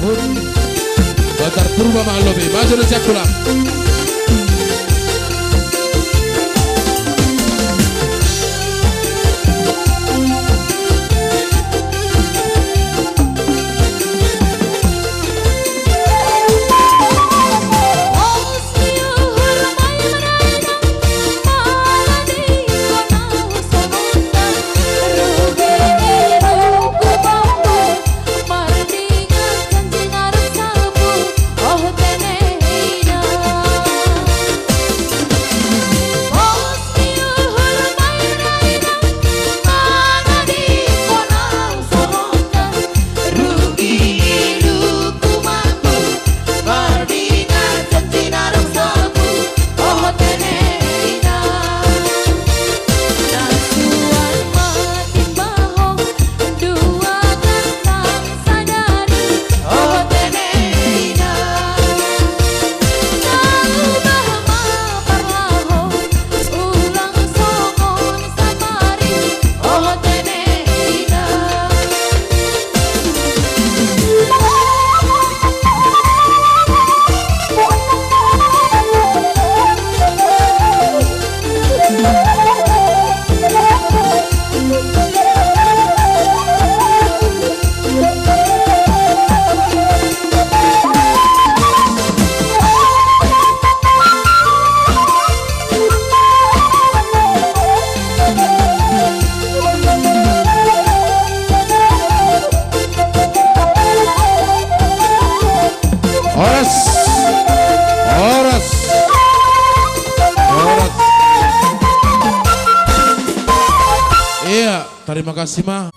tahun Batar Purba Mahalobi Maju dan Siakulang. Iya, terima kasih mah.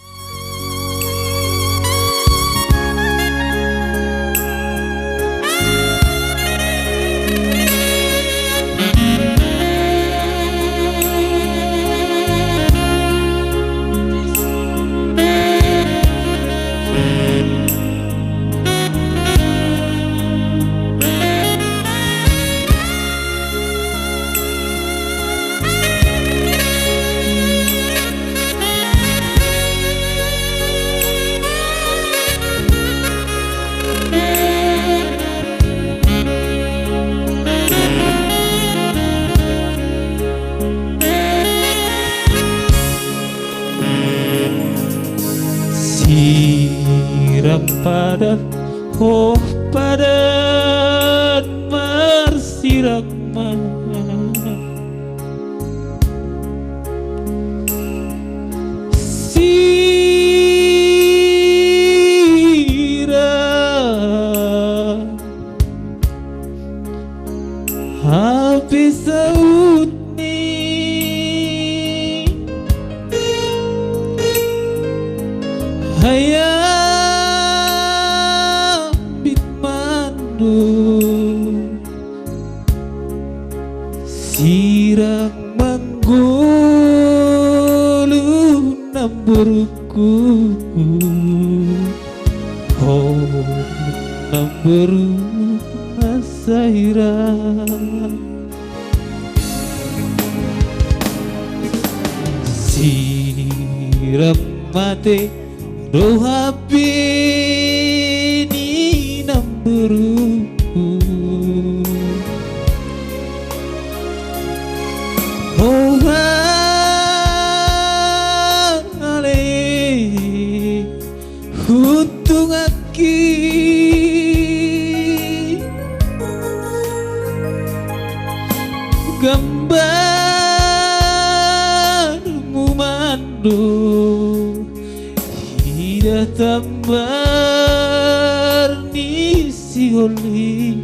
Siram padat, oh padat marsirakman. Siram habis saut hayam bitmandu sirang manggulu namburku oh namburu asahira siram mate doha bini namburu oh ale untung aki gambarmu mandu tambar ni sioli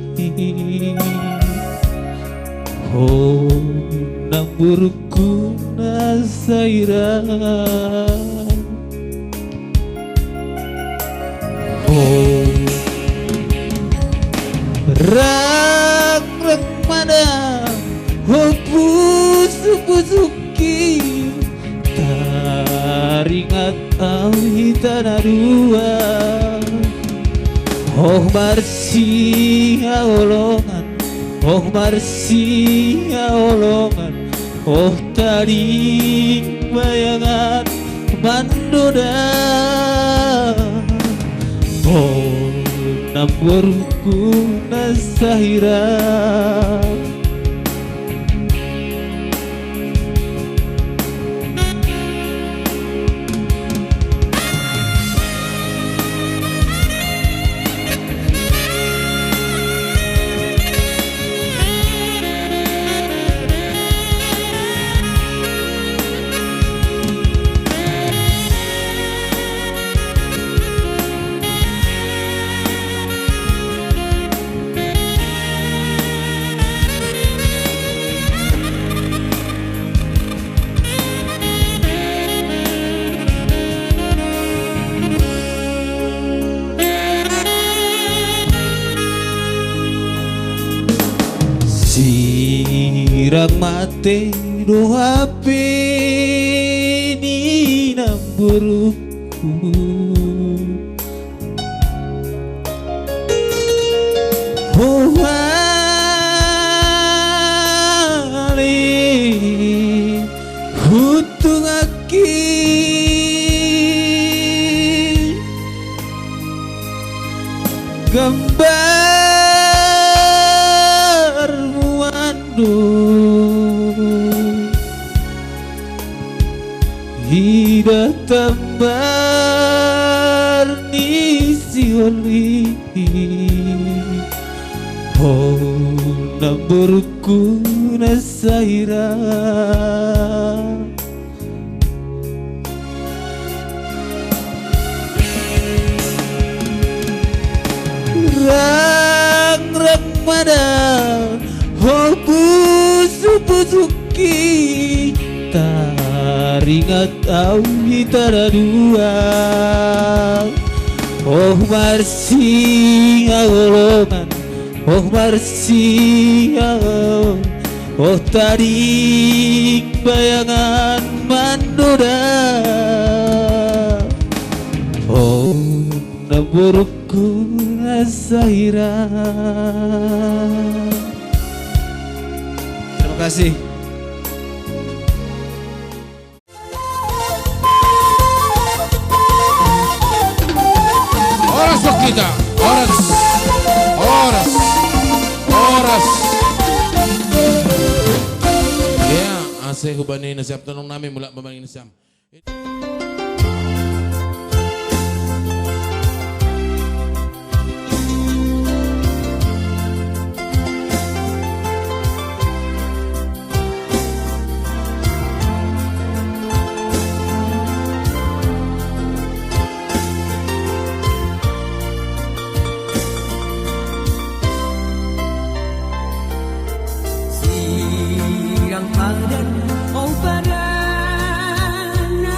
oh namburku nasaira oh rak mana oh pusuki taringat awi tanah dua oh marsi olongan oh marsi olongan oh taring bayangan mandoda oh namborku nasahira. Sirang mate do hape ni namburuku. Oh wali hutung aki gambar hida tambar ni sioli. Oh namborku nasahira. Rang mana oh busuki taringat au hitara dua. Oh marsi golongan, oh marsi oh tarik bayangan mandoda. Oh namborku nasahira. Terima kasih. Oras buat kita, oras. Ya, ase hubani nasiap tanong namin mula babangin Sam. Siang padan oh padana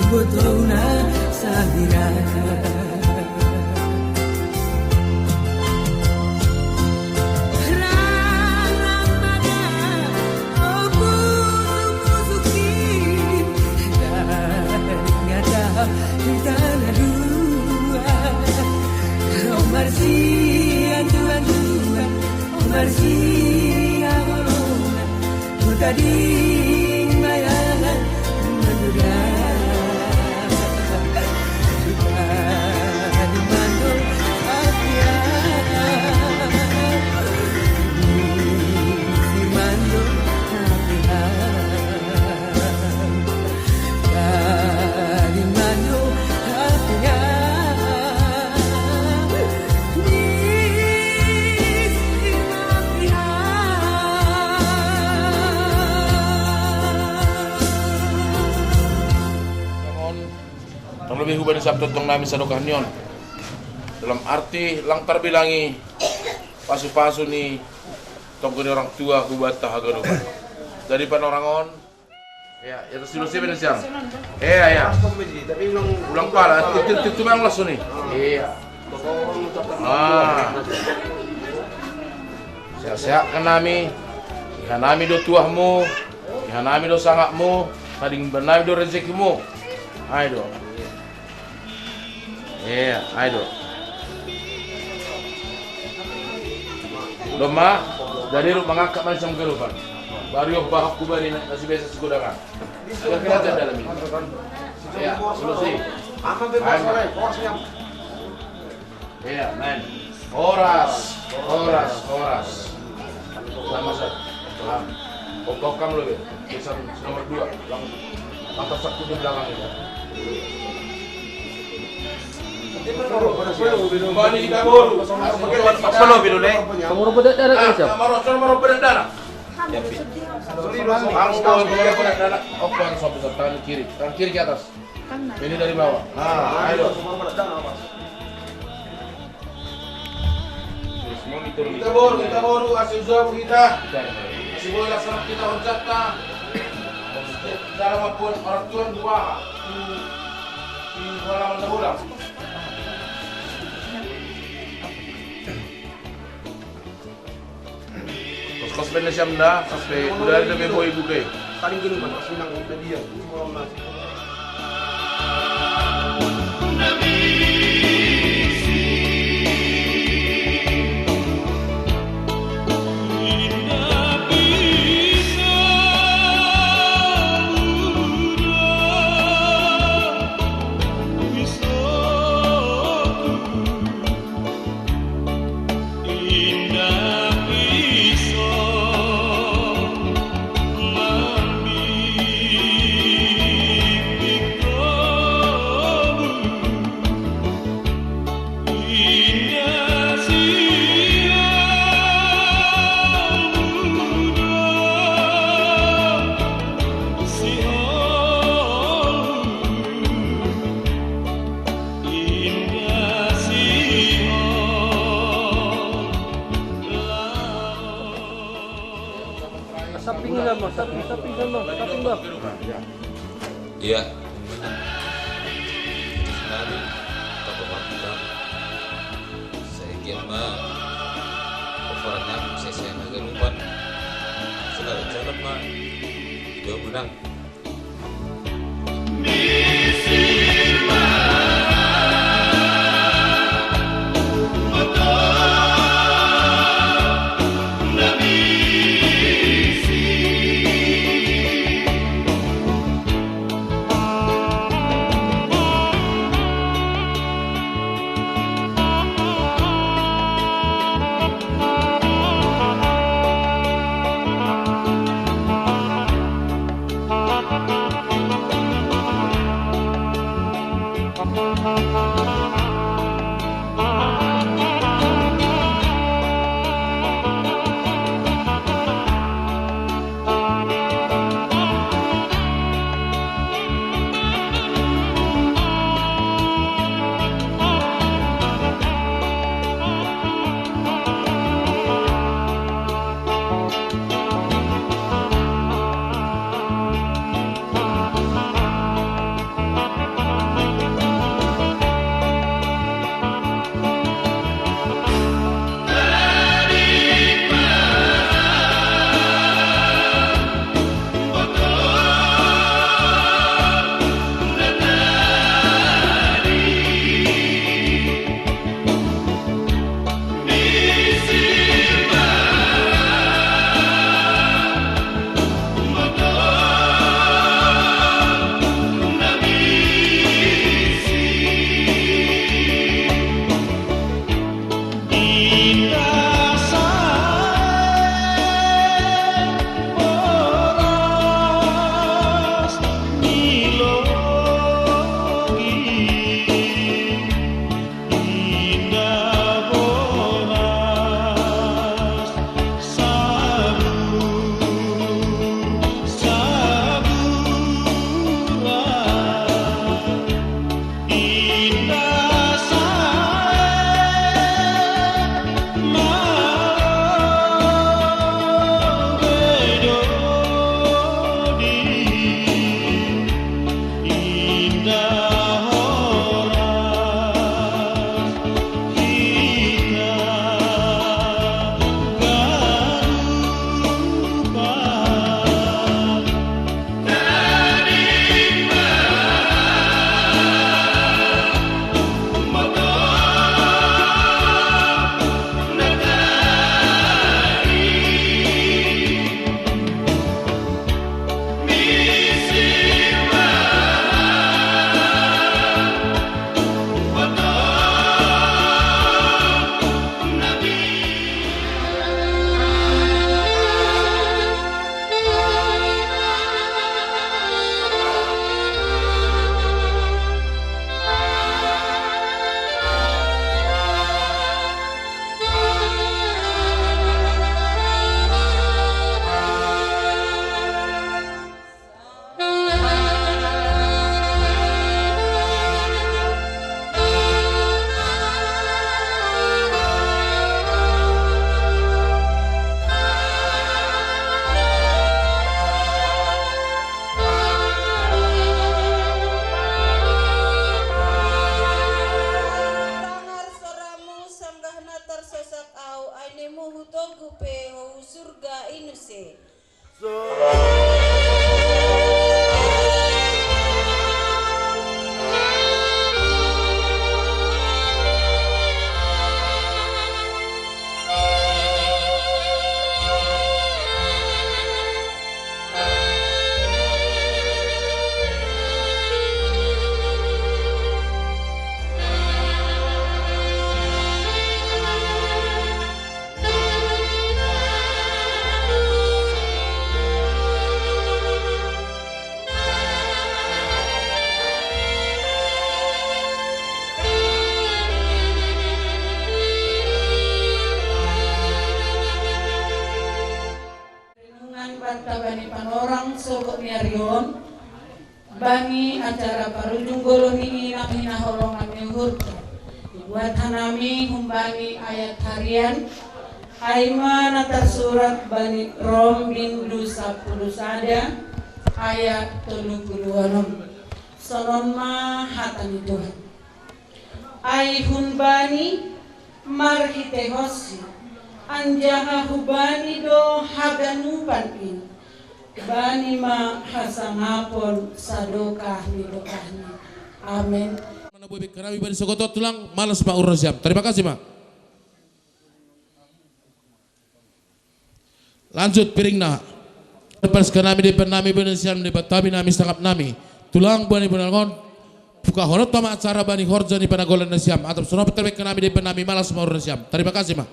Botona Sahira Tadi bayangan menduga di mandul Asia di mandul Asia di mandul Asia Nang lebih hubungan sabtu tong nami sadokan nyon. Dalam arti lang terbilangi pasu-pasu ni tong orang tua ku batah agadukan. Dari pan orang on. Ya, ya terus dulu sih benar siang. Ya. Ulang pala, itu memang langsung nih. Iya. Siap-siap kan nami. Ihan nami do tuahmu, ihan nami do sangakmu, kading benami do rezekimu. Ayo. Iya, ayo. Loma, dari lu mengangkat macam kerupan. Baru yang bahak kubari nasi biasa segudangan. Agak kerja dalam ini. Ya, selesai. Iya, main. Oras. Sama satu. Kau kamu lebih. Bisa nomor 2. Langkah satu di belakang ini. Kembali kita baru. Apa bilu le? Kamu bedak darah kan siap? Nomor bedak darah. Kamu boleh bedak darah. Oke, sobat tangan kiri. Tangan kiri ke atas. Ini dari bawah. Nah, ayo. Kita baru asal jawab kita. Masih boleh laksanakan kita horjatna. Cara maupun orang tua dua. Di halaman sebulan. Kos bener siam dah, sampai udah ada bebo ibu ke. Paling gini kan, pas minang udah dia. Iya. Nami atau waktu saya kian mah overnya saya agak lupa. Segala jalan mah video menang. surga inuse. Bani panorang sogok niarion bani acara parujung golong ini nak hinaholongan nyuhurta dibuat hanami humbani ayat harian aiman atar surat bani Rom bindu 10 sada ayat 36 sonon ma hatani Tuhan ai hunbani marhitehosi anjaha hubani do haganupan ini bani ma hasangapon sadokah nidokahni. Amin. Mana boleh kerami bani sokotot tulang malas ma urasiam. Terima kasih ma. Lanjut piring na. Lepas kenami di penami bani siam di batabi nami sangap nami. Tulang bani benalgon. Buka horot tama acara bani horja ni panagolan nasiam. Atau sono terbaik kenami di penami malas ma urasiam. Terima kasih ma.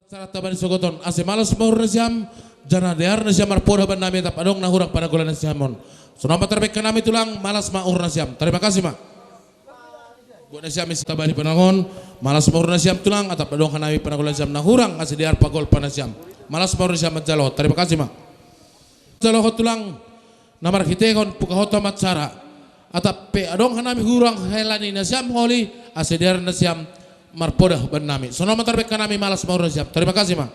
Sarat tabani sogoton ase malas mahur nasiam jana dear nasiam marpoda ban nami tap adong nahurang pada golan nasiamon sonoma terbaik kanami tulang malas mahur nasiam. Terima kasih mak buat nasiam isi tabani penangon malas mahur nasiam tulang atap adong kanami pada golan nasiam nahurang ase dear pagol panasiam malas mahur nasiam majalo. Terima kasih mak jalo tulang namar hitekon puka hoto matsara atap pe adong kanami hurang helani nasiam holi ase dear nasiam marpodah ban nami sonoma terbaik kanami malas mau siap. Terima kasih ma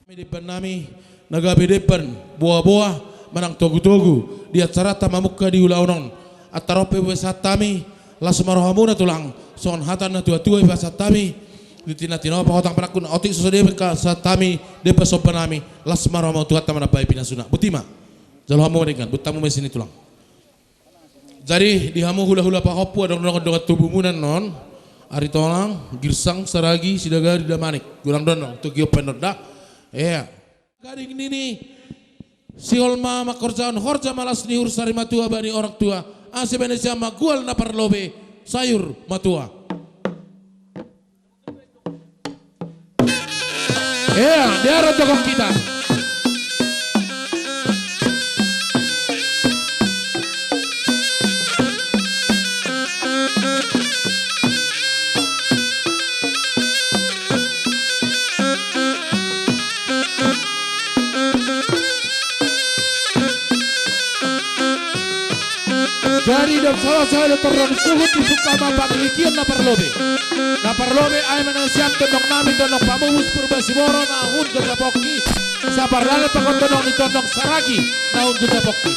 di ban nami nagabi depan buah-buah manang togu-togu di acara tamamuka di ulaunon atarope wesatami lasmarohamuna tulang son hatan na tua-tua wesatami ditina-tina pakotang panakun otik susade ka satami depa sopanami lasmarohamu tuat tamana bai pinasuna butima jalohamu dengan butamu mesini tulang jadi dihamu hula-hula pakopu adong-adong tubuh munan non ari tolang girsang saragi sidagari damanik kurang donong tukio penodda ya gading nini siol mama korjaon horja malas nihur sari matua bani orang tua ase bani sama gual na parlobe sayur matua ya dia rotokong kita. Dari dan salah saya terang suhut di Sukama Paglikian na parlobe ay manasiam tenong nami tenong pamubus purbasiboro na hun gagapoki Sabarala pagkondonong ni Tondong Saragi na unjud na bokti.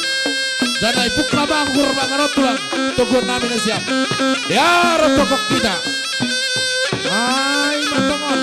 Janay pukna ba ang kurbangan tulang tugon namin na siya. Yaro tokok kita. Ay matongon.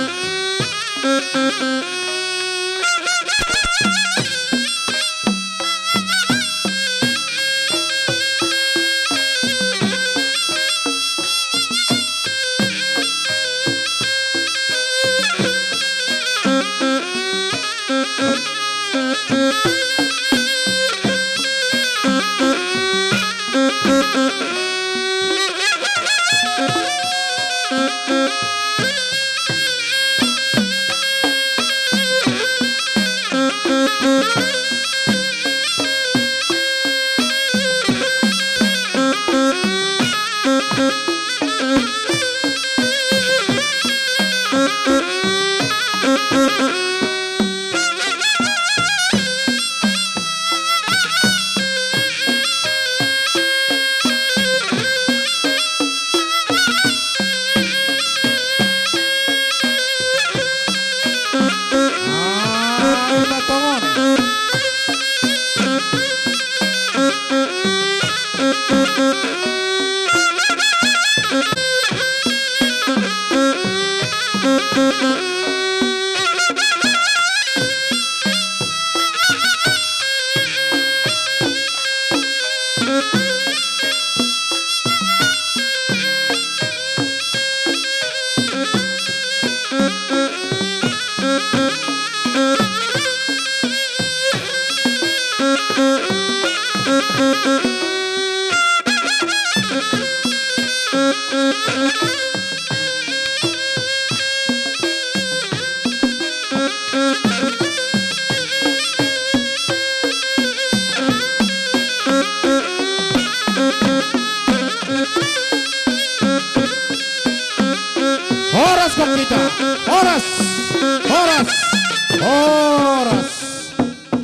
Horas kok kita, horas.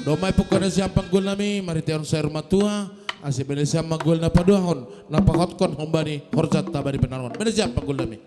Domay po kana siya panggul nami, mariteon sa Matua, asip na siya manggul na paduahon, napakotkon humbani, horjat tabari penaron. Mana siya panggul nami.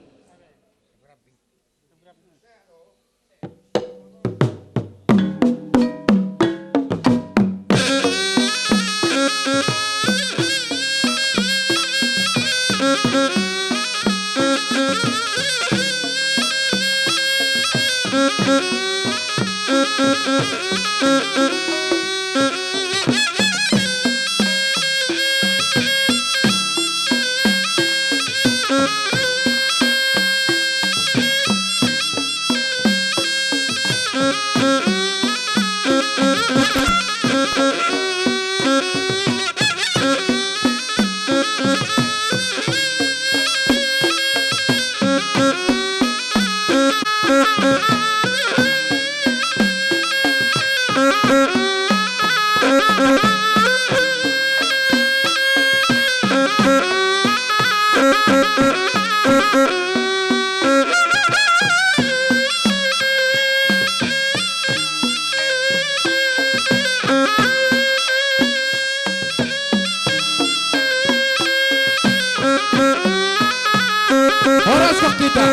Horas kok kita,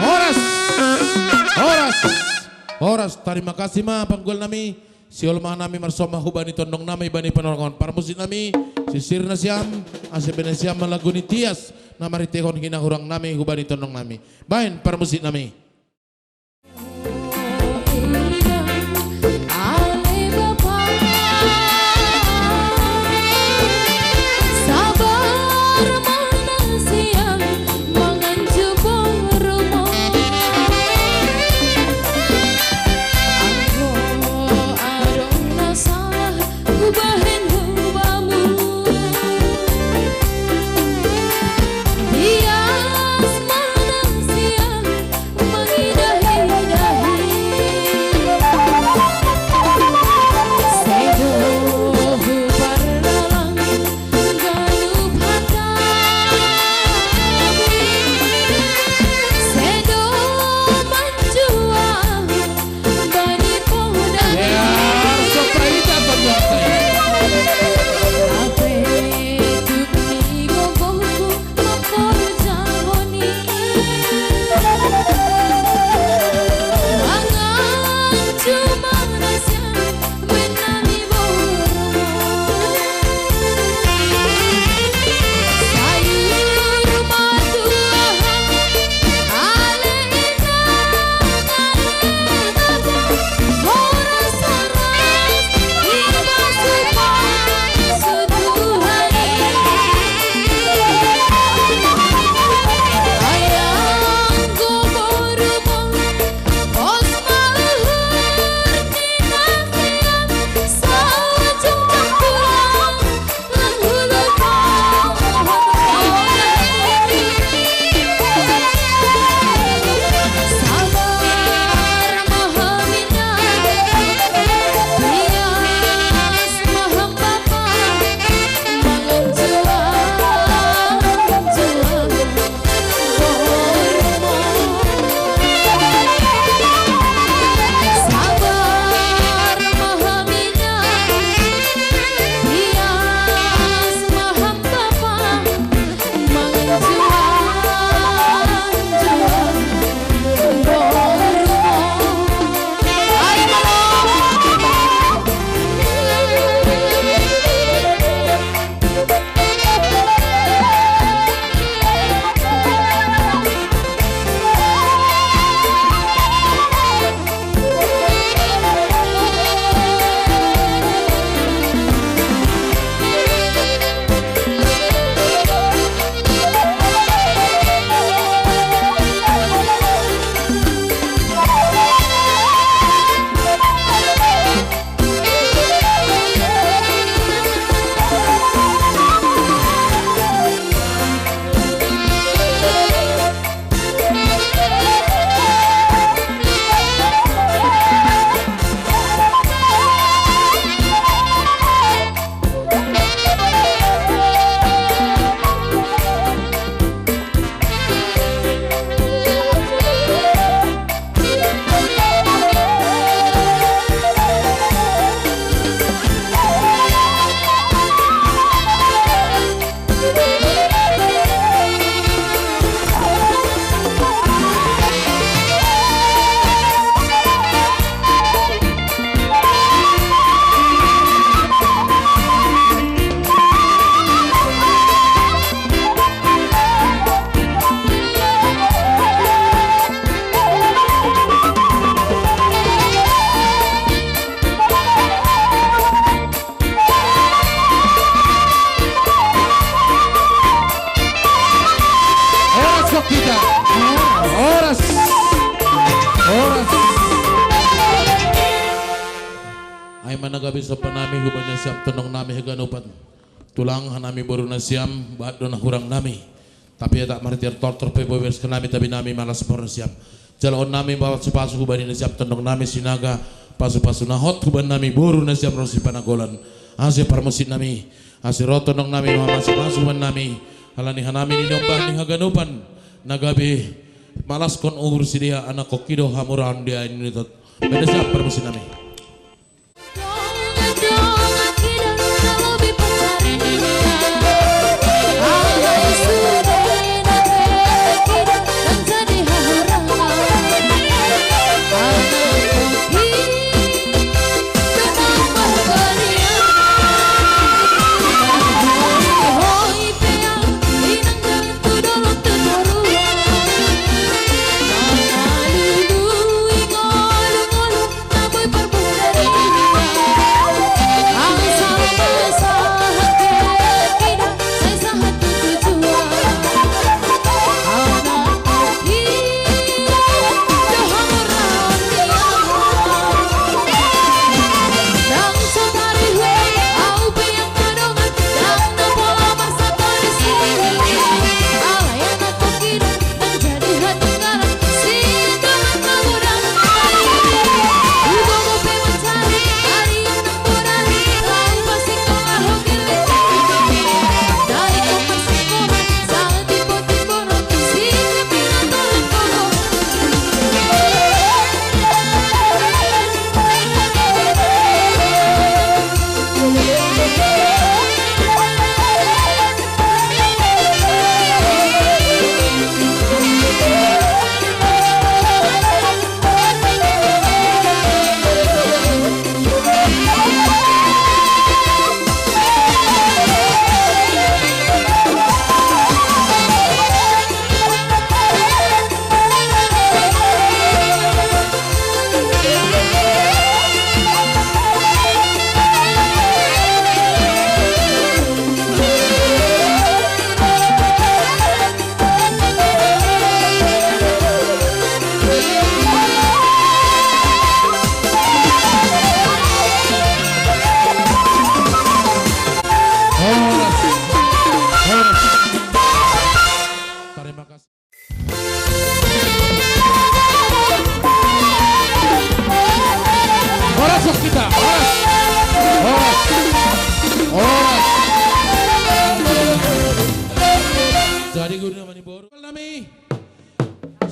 horas. Terima kasih ma panggul nami. Si ulama nami marsoma hubani tondong nami bani panorongon. Para musik nami, si sirna siam, asibena siam malaguni tias. Namari tekon hina hurang nami hubani tondong nami. Bain para musik nami. Bias mana siang nagabi sa panami hubanya siap tonong nami haganupan. Tulang hanami baru na siam baat do na hurang nami. Tapi ya tak martir tortor pe bobers kanami tabi nami malas por siap. Jalon nami bawat sepasu hubani na siap tonong nami sinaga pasu-pasu na hot huban nami baru na siap rosi panagolan. Ase parmusin nami. Ase roto nong nami mamas huban nami. Halani hanami ni nyombah ni haganupan. Nagabi malas kon uhur si dia anak kokido hamuran dia ini tot. Beda siap permusin nami.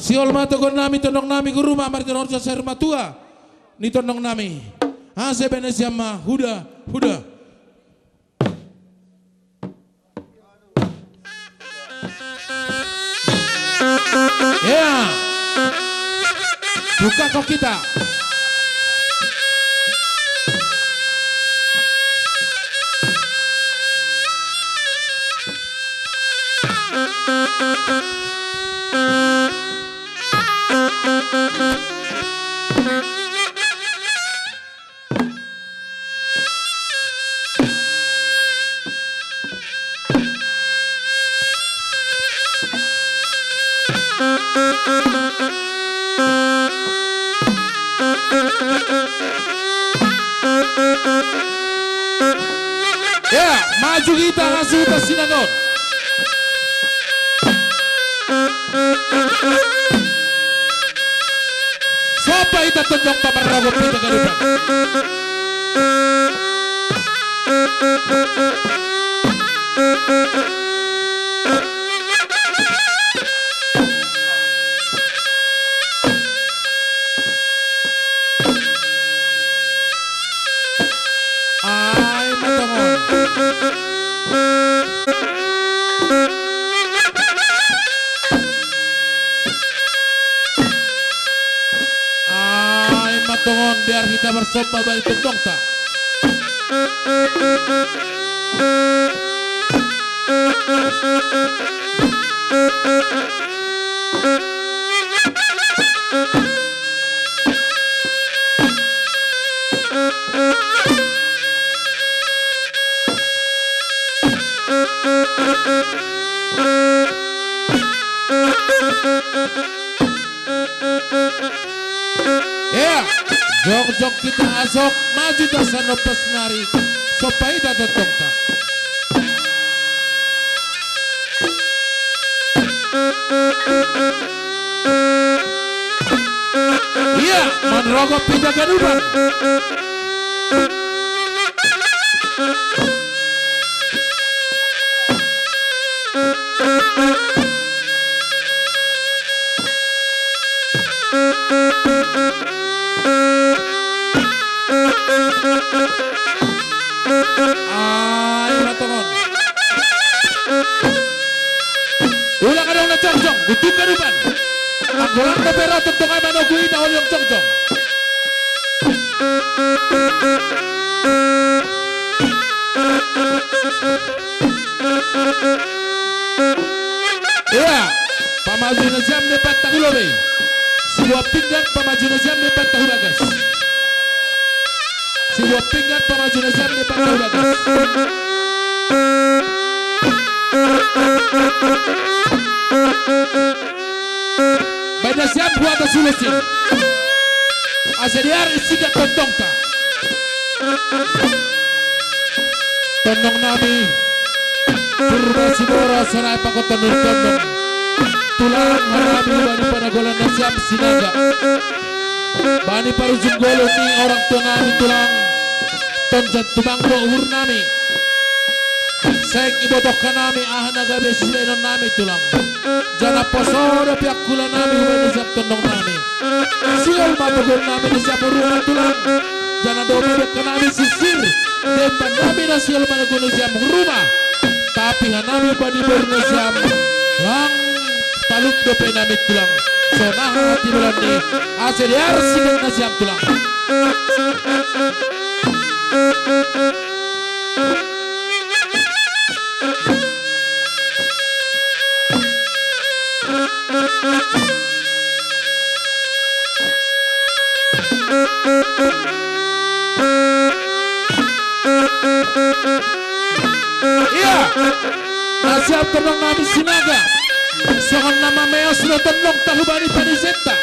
Siol matogon nami tonong nami guru ma martir orja serma tua ni tonong nami ase benesiama huda ya buka kok kita ya maju kita ngasih ke Sinagon. Siapa itu tunjuk pamarago kita garuda. Matongon biar kita bersama balik tundong tak. Ya, jog jong kita asok maju dasar nopas nari sopai tata tongka. Iya, manrogo pita ganuban. Ay, matongon. Ulang kadang na jong-jong, gutuk ganuban. Ang gulang na pero tuntong ay manogui na ulyong jong-jong. Iya, pamaju na jam depan tahu lobe. Sebuah pinggan pamaju na jam depan tahu bagas. Sebuah pinggan pamaju na jam depan tahu bagas. Beda siap buat solusi. Asediar isikan tontong ta. Tondong nami Purba Sibora Sarai Pakotan Tondong Tulang harami bani panagolan nasiam sinaga bani parujung golo ni orang tua nami tulang tonjat tumangko uhur nami sek ibotok nami ahanaga beslenon nami tulang jana posoro piak kula nami ubani siap tondong nami siol mabogol nami siap urungan tulang jana domi bek nami sisir demban nami nasiol managono siap rumah tapi hanami bani bernasiam lang taluk dope nami tulang sonah hati bulan ni asediar sigang nasiam tulang. Iya, nasiam tondong nami sinaga. Sohon nama meos lo tondong tahu bani paniseta.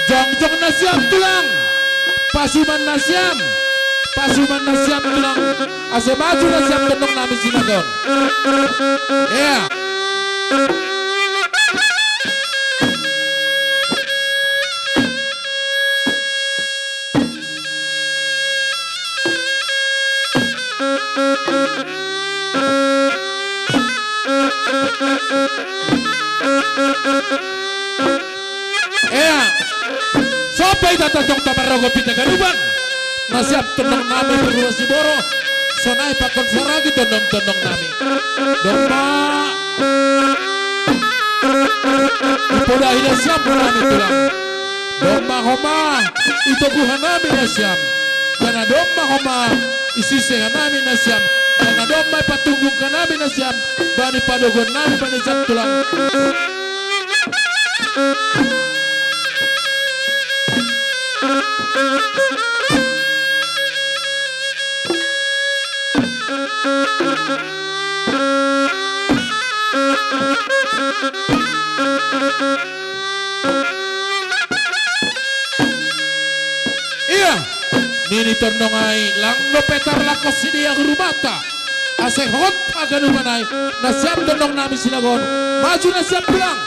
Jong-jong nasiam tulang. Pasuman nasiam tulang. Ase maju nasiam tondong nami sinagon. Iya. Sampai tatang tamarrogo pita ganuban nasiap tondong nami Purba Siboro sonai pakon saragi tondong nami domba ipodahi nasiam nami tulang domba homa itoguhan nami nasiam karena domba homa isise nami nasiam karena domba patunggung nami nasiam bani padogon nami bani siap tulang. Iya, nini tondong ai lang no petar lakos sidia rumata. Ase hot aganu manai nasiam tondong nami sinagon maju nasiam pulang.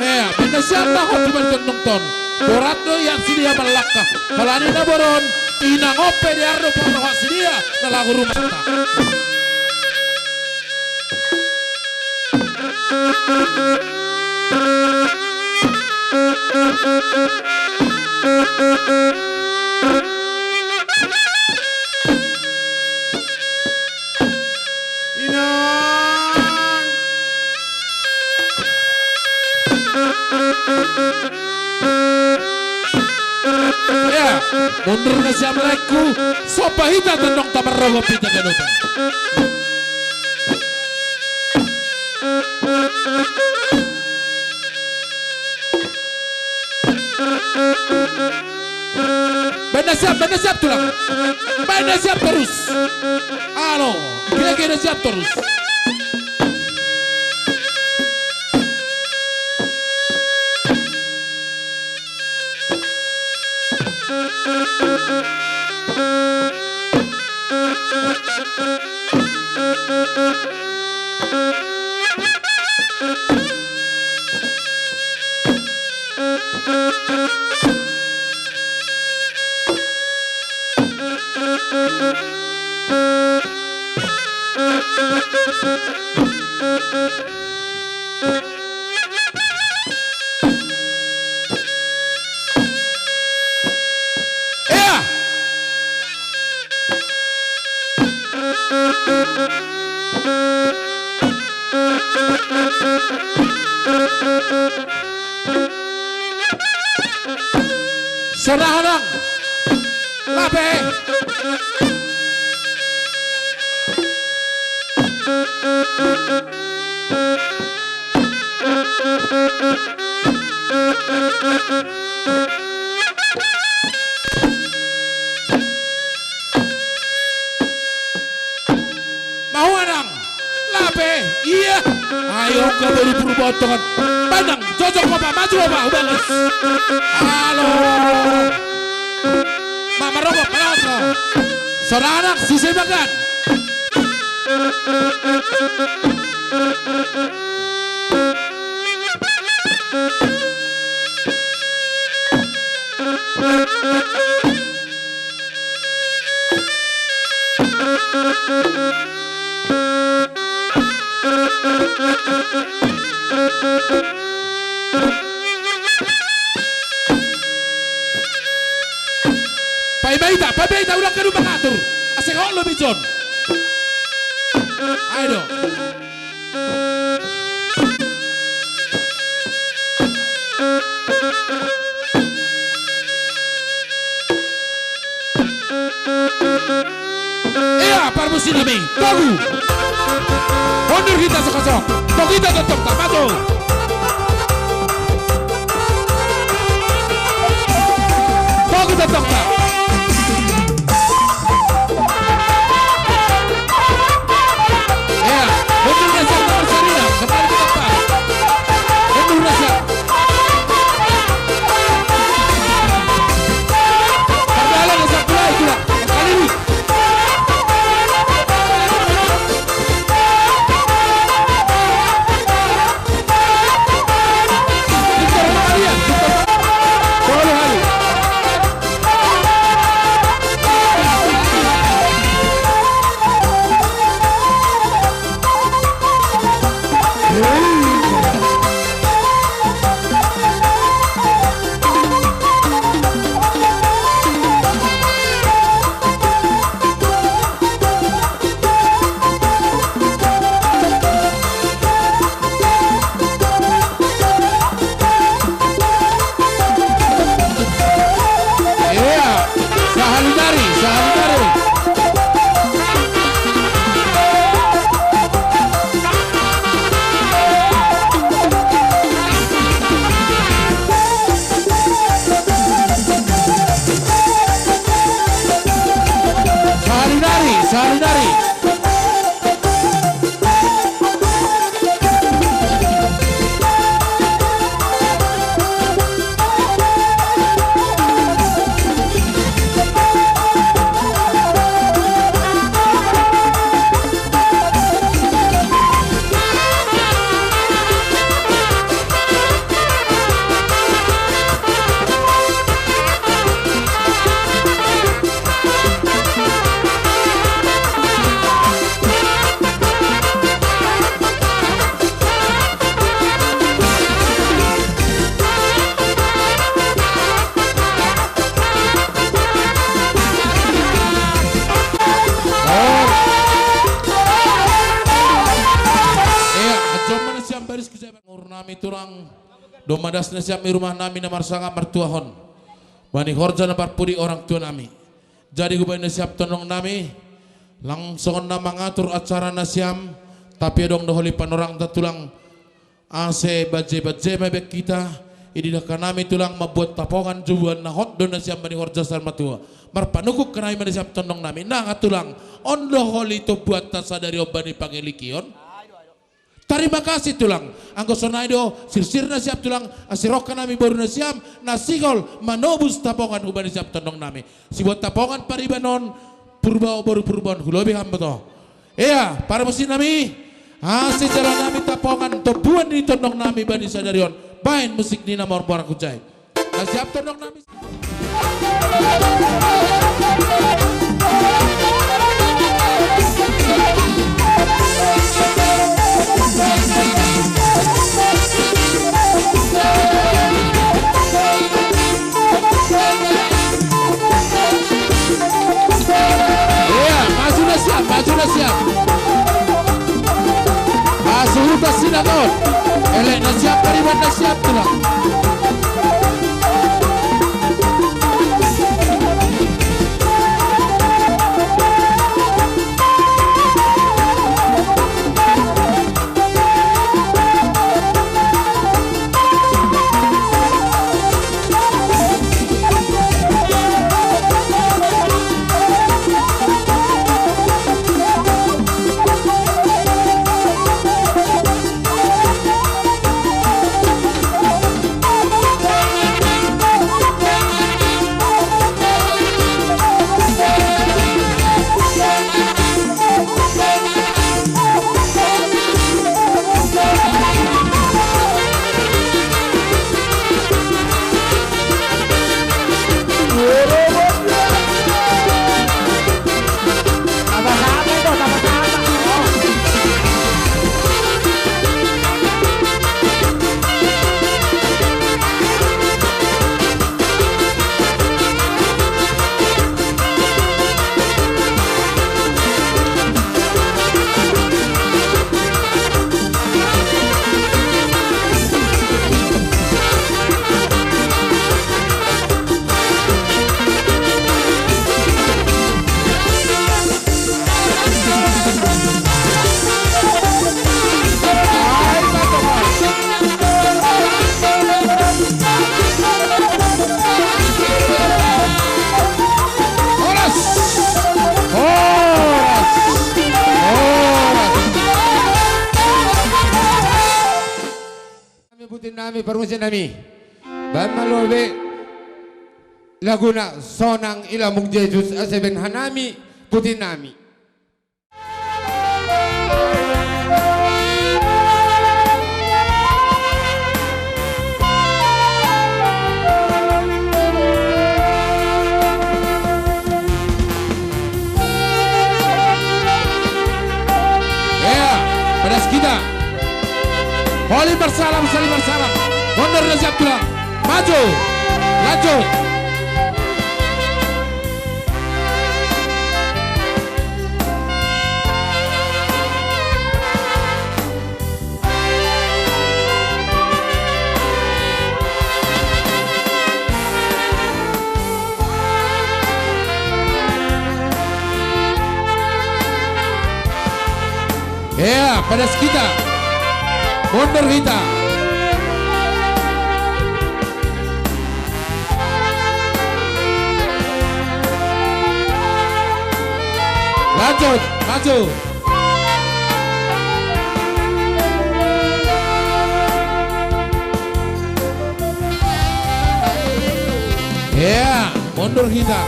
Iya, binasiam na hot ban tondong ton. Boratno yang sidia malaka. Kalani na boron ina ngope di ardo poroha sidia na lagu rumata. Ya, mundur na siya meleku sopahita tondong tamarrogo pita ganuban. Benda siap tulang. Benda siap terus. Ano, kira-kira siap terus. Sarang lape. Mau anang lape. Iya. Ayo kau buru-buru potongan. Pandang, cocok bapak, maju bapak, ubanges. Halo. Mama rokok, penonton. Seorang anak sisi bagan. Pabaita ulang ka mengatur. Asik hok lebih John. Ayo dong. Iya, parmusi nami. Togu. Honor kita sekosong. Togu kita tetap tak matu. Togu tetap tak. Nami turang domadas siap di rumah nami namar sangat mertuahon bani horja namar puri orang tua nami jadi gue siap tonong nami langsung nama ngatur acara nasiam tapi dong doholi panorang tatulang ase baje mebek kita ini dah nami tulang membuat tapongan jubuan nahot don nasiam bani horja sarma tua marpanukuk kenai mani siap tonong nami nah tulang on doholi to buat tasa dari obani pangelikion terima kasih tulang. Anggo sonaido sir-sirna siap tulang asiroka nami baru na siam nasigol manobus tapongan ubani siap tondong nami. Sibuat tapongan paribanon purba baru purban hulobi hambato. Iya, para mesin nami. Hasil jalan nami tapongan tobuan di tondong nami bani sadarion. Bain musik ni nama orang kucai. Nah siap tondong nami. Siap. Masuk ke sinagog. Elek na siap, pariwan na siap tulang. Nami permusin nami ban malobe laguna sonang ilamong Jesus aseben hanami putin nami. Ya, pedas kita. Holy bersalam, saling bersalam. Mundur dan siap tulang. Maju, lanjut. Ya, pedas kita. Mundur kita. Lanjut, maju. Ya, mundur kita.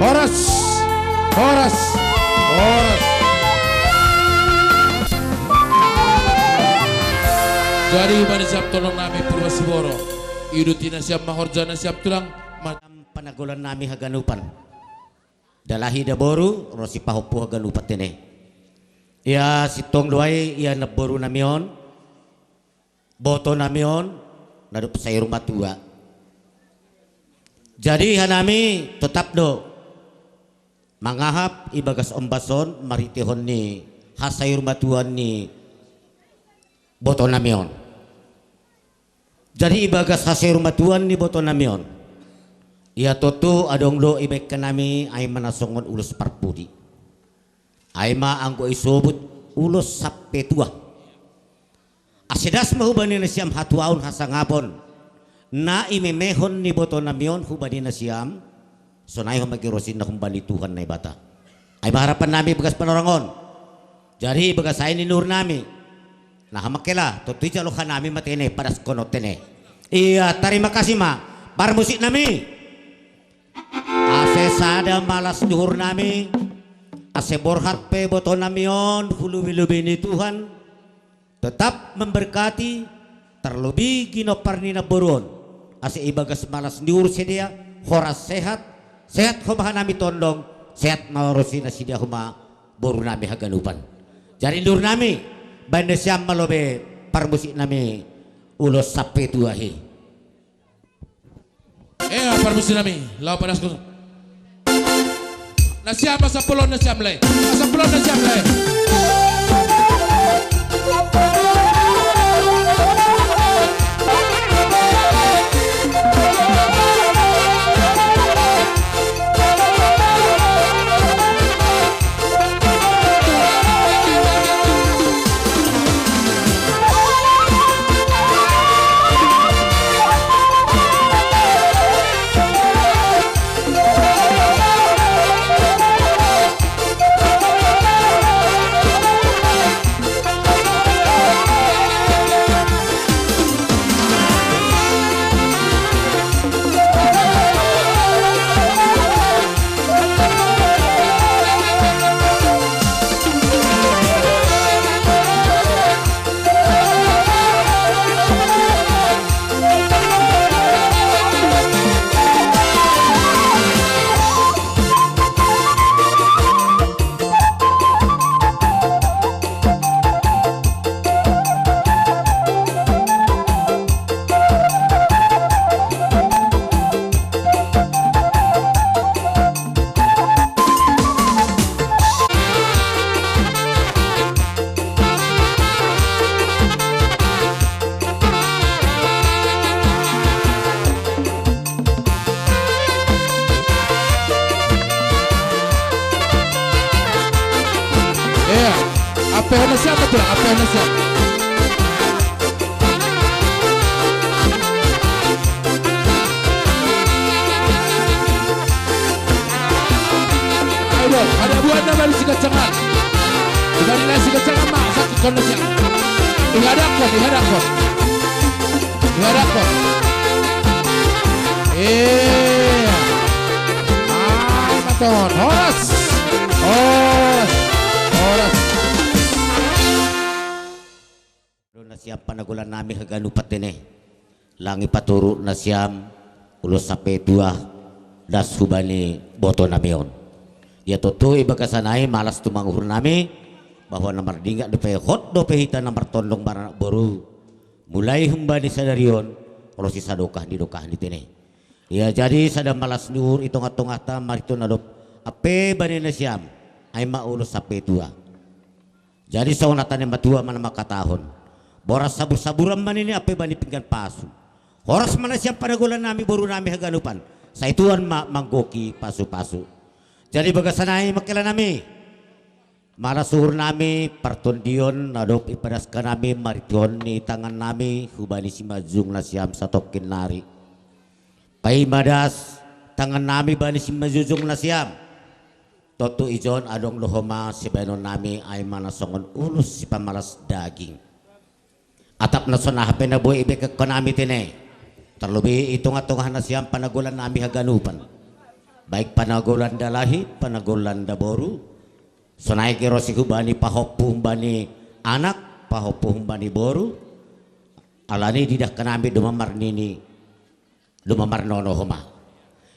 Horas, horas, horas. Jadi pada siap tolong nami Purwasiboro. Idutina siap mahorjana siap tulang. Panagulan nami haganupan. Dalahi daboru rosi pahupu haganupat ini. Ya sitong duai ya naboru namion. Boto namion nadup sayur matua. Jadi hanami tetap do mangahap ibagas ombason maritihon ni hasayur matuan ni boto namion. Jadi ibagas hasayur matuan ni boto namion. Ya toto adong do ibek kanami ay manasongon ulos parpudi. Ay maanggo isobut ulos sapetua. Asidas mahubani na siyam hatuaon hasangapon. Na imemehon ni boto namion hubani na siyam. So na yung magirosin na kumbali Tuhan na ibata. Ay maharapan namin bagas panorangon. Jadi bagasay ni nur nami. Nah makela tutu jalo nami matene pada skono tene. Iya terima kasih ma. Para musik nami. Ase sada malas duhur nami. Ase borhat pe boto namion hulu bilubini Tuhan. Tetap memberkati terlebih ginoparnina boron. Ase ibagas malas duhur sedia. Horas sehat. Sehat kumaha nami tondong. Sehat mawarosina sidia kuma boru nami haganupan. Jadi nur nami banda siam malobe parmusik nami ulos sape tuahi. Parmusik nami law panas ko. Nasiam sa pulon nasiam lay. Sa pulon nasiam lay. Apa yang siap betul? Apa yang siap? Ayo, ada buah nama di sikacangan. Dari nasi kacangan mak satu kondisi. Dihadapkan. Ay, maton. Horas. Nasiam panagulan nami haganupat ini langi paturu nasiam ulos sape dua das hubani boto namion ya tutu ibagasanai malas tumanguhur nami bahwa namar dingak dope hot dope hita namar tondong barang boru mulai humbani sadarion kalau si sadokah di tini ya jadi sada malas nur itu ngatong ta mariton adop ape bani nasiam ai ma ulos sape dua jadi saunatan matua mana makatahon boras sabur-saburan man ini apa bani pinggan pasu. Horas mana siap pada gulan nami boru nami haganupan. Saituan manggoki pasu-pasu. Jadi bagasanai makila nami. Marasuhur nami partondion nadop ipadaskan nami marition ni tangan nami hubani si majung nasiam satokin nari. Pai madas tangan nami bani si majung nasiam. Totu ijon adong lohoma si benon nami ay manasongon ulus si pamalas daging. Atap na sonah penaboy ibe ke konami tine terlebih itung-atungan na siyang panagulan nami haganupan baik panagulan dalahi panagulan daboru sonay kiro si hubani pahopuh bani anak pahopuh bani boru alani didak kanami dumamar nono homa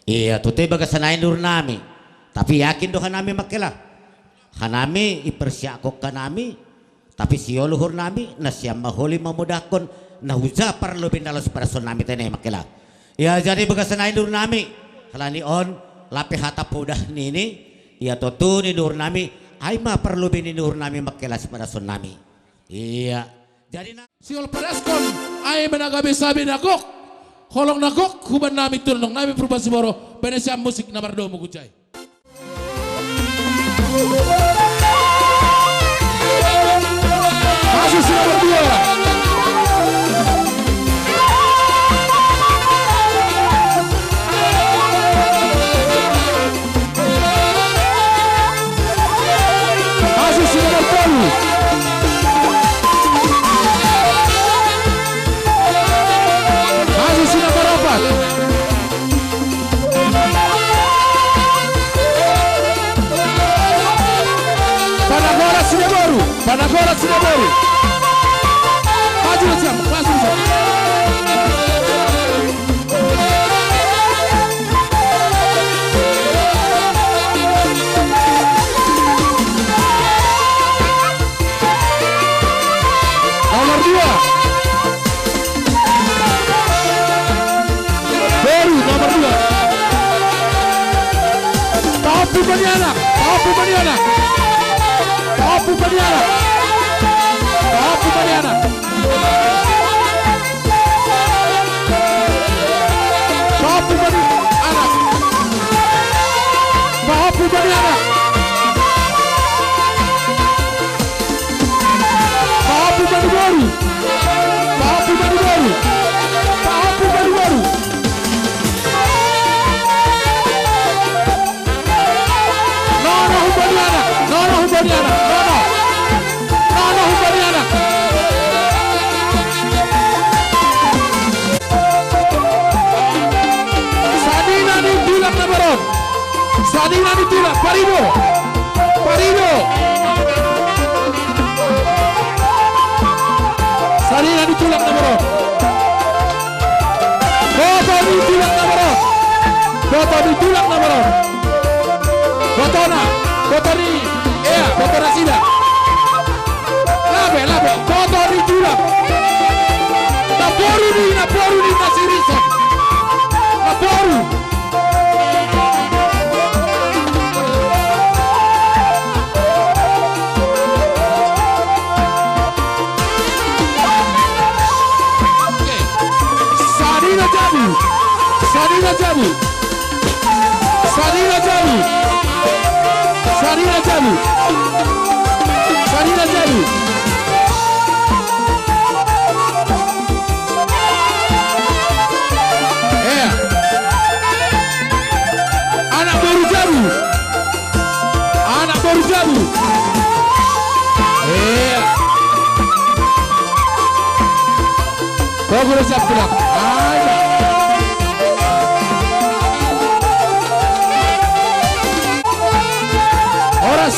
iya tutoy baga sanay nur nami tapi yakin dohan nami makilah hanami ipersyakok kanami tapi si luhur nami nasyam mahuli mamudakon nahuza parlubin dalos person nami tene makila. Ya jadi bagasanay nur nami halani on lapi hatap udah nini ya totu ni nur nami ay ma parlubin ni nur nami makila si person nami. Iya. Jadi siol padaskon ay menagabi sabi nagok. Holong nagok huban nami tunong nami perubahan boro benesiam musik nomor 2 mugucay. Masih nomor 2. Masih nomor 2. sudah baru, Panagola sudah baru. Maju Nasiam, langsung saja. Nomor 2. Baru nomor 2. Papu Baniana, Papu Baniana. Papu Baniana. Papu Baniana. Papu Baniana. Papu Baniana. Papu Banibaru. Papu Banibaru. Papu Banibaru. Nono Hubaniana. Nono Hubaniana. Nono. Nono Hubaniana. Sadina ditulak na baron. Sadina ditulak. Parido. Parido. Sadina ditulak na baron. Boto ditulak na baron. Boto ditulak na baron. Botona. Botoni. Botona sida. Labe. Boto ditulak. Naporu ni nasirisan. Naporu. Sadina Jabu. Sadina Jabu. Sadina Jabu. Sadina Jabu. Sadina Jabu. Anak baru Jabu. Anak baru Jabu. Bagus siap pulang. Oras.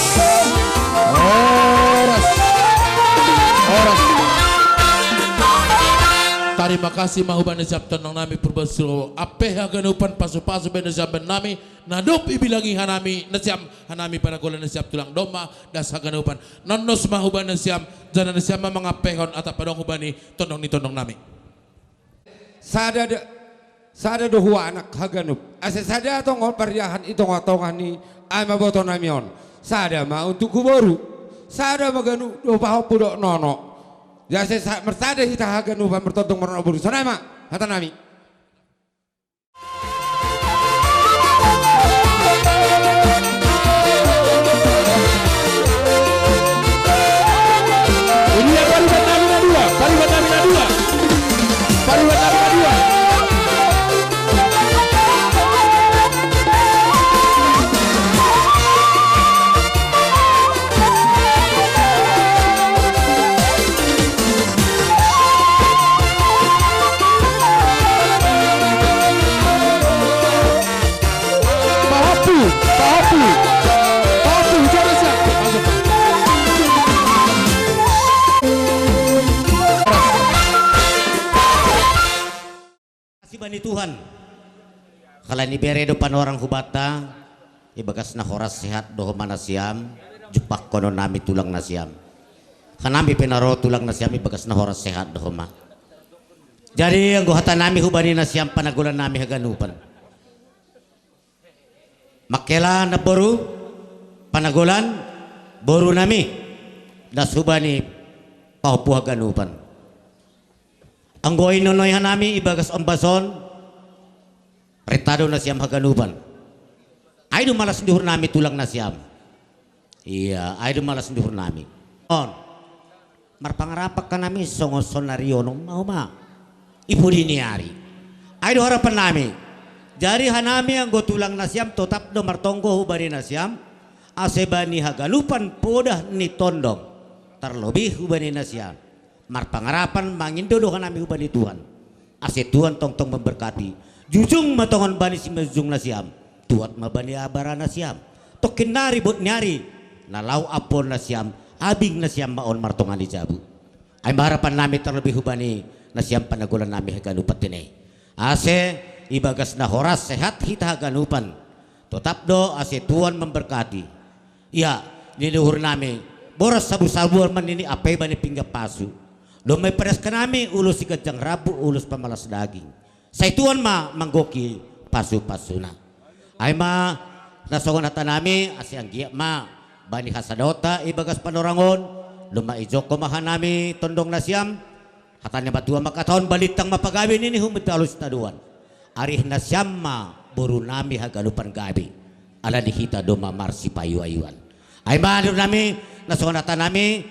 Terima kasih mahuban siap tenang nami purbasuro apeh haganupan pasu-pasu benda siap nami nadup ibilangi hanami nasiam hanami Panagola siap tulang domba das haganupan nonnos mahuban siap jalan siap mangapehon atap padong hubani tondong ni tondong nami sada dohua anak haganup ase sada tongol pariahan itong atongan ni ama boto namion sada ma untuk kuboru sada maganu do paho pudok nono ya saya mersada kita haganu bertotong merona buru sana mak hata nami ini yang paribat namina dua paribat namina dua paribat namina dua Papu, jangan siap. Kasih bani Tuhan. Kalau ini bere depan orang hubata, ibagas na horas sehat doho manasiam, jupak kono nami tulang nasiam. Kanami penaro tulang nasiam ibagas na horas sehat doho ma. Jadi ang guhata nami hubani nasiam Panagola nami haganupan. Makela na boru Panagolan boru nami nasubani paupu haganupan. Ang goy nonoy hanami ibagas ombason retado na siyam haganupan. Ay malas duhur nami tulang na siyam. Iya, ay malas duhur nami. On. Marpangarapak ka nami songoson narionong mau ma. Ibu diniari. Ay harapan nami. Jari hanami ang gotulang nasyam totap do martonggo hubari nasyam asebani hagalupan podah ni tondong terlebih hubani nasyam marpangarapan mangindo do hanami hubani Tuhan ase Tuhan tong memberkati jujung matongon bani simejung nasyam tuat mabani abara nasyam tokin nari bot nyari nalau apon nasyam abing na siyam maon martongan di jabu. Ay maharapan namin terlebih hubani na siyam panagulan namin haganupan tinay. Ase ibagas na horas sehat hita haganupan. Tetap do ase Tuhan memberkati. Ya niluhur namin boras sabu-sabuan man ini apay ba ni pingga pasu. Lumay pares ka namin ulos si kajang rabu ulos pamalas daging. Sa Tuhan manggoki pasu-pasu na. Ay nasongon hata nami asyang giya bani hasadota ibagas panorangon lumaijo kumahan nami tondong na siyam hatanya batua makataon balitang mapagawin ini humitalos taduan arih na siyam buru nami hagalupan gabi ala dihita doma marsi payu-ayuan ay manur nami nasongon hata nami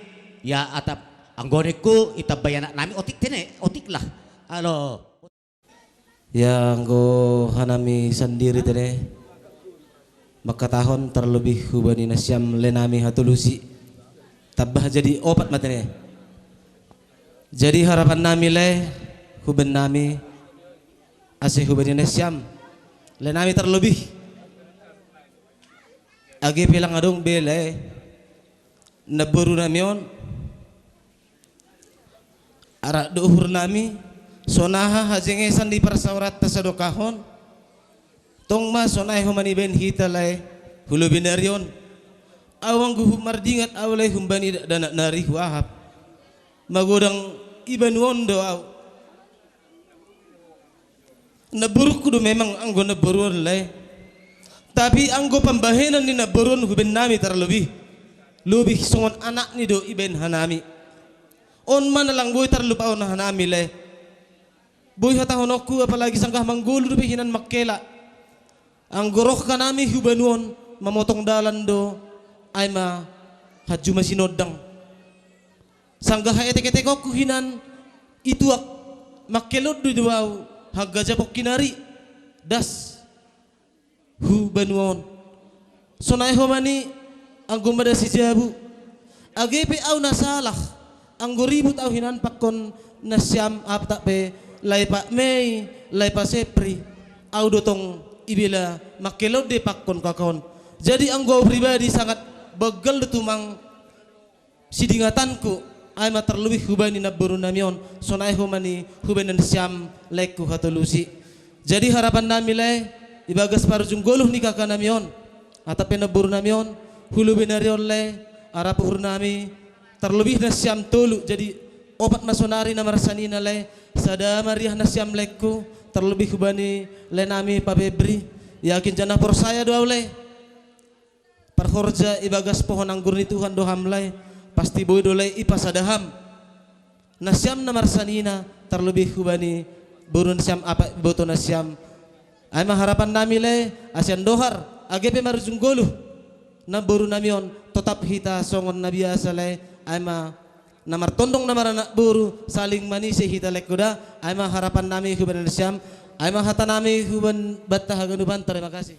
ya atap anggoniku itabayan nami otik tine otik lah alo yang go hanami sendiri tene maka tahun terlebih hubani nasyam lenami hatulusi tabah jadi opat matene jadi harapan nami le huban nami asih hubani nasyam lenami terlebih agi pilang adung bele naburu namion arak duhur nami sonaha hajengesan di persaurat tasadokahon tong ma sonai humani ben hitalai hulu binarion awang guhum mardingat awalai humbani danak nari wahab magodang iban wondo aw naburuk kudu memang anggo naburuan lai tapi anggo pembahenan ni naburuan huben nami terlebih lebih songon anak ni do iben hanami on mana lang boy terlupa on hanami lai boy hatahonokku apalagi sangkah manggulu bihinan makkela ang goroh kanami hubanuon mamotong dalan do ay haju masinodang sanggah etek-etek kuhinan ituak makkelod do duaw haggajapok kinari das hubanuon sonay homani ang gumada si jabu agepe aw nasalah ang goribut aw hinan pakon nasyam apta pe lay pa may lay pa sepri aw dotong ibila makelod de pakkon kakon jadi anggo pribadi sangat begal tumang sidingatanku ay terlebih hubani naburu namion sonai humani hubani nasyam leku hatulusi jadi harapan nami le ibagas parujung goluh ni kakak namion atape naburu namion hulu binarion le arapuhur nami terlebih nasyam tolu jadi opat masonari na marsanina le sada mariah nasyam leku terlebih hubani lenami pabebri yakin janah persaya doa le perhorja ibagas pohon anggur ni Tuhan doham le pasti boy dole ipasadaham nasyam na marsanina terlebih hubani burun syam apa boto nasyam ay maharapan nami le asyan dohar agepe marjunggoluh na burun namion tetap hita songon na biasa le ay namar tondong namar anak buru saling manisi hita lekuda ay maharapan nami hubani nasyam ay mahata nami huban batta haganuban terima kasih.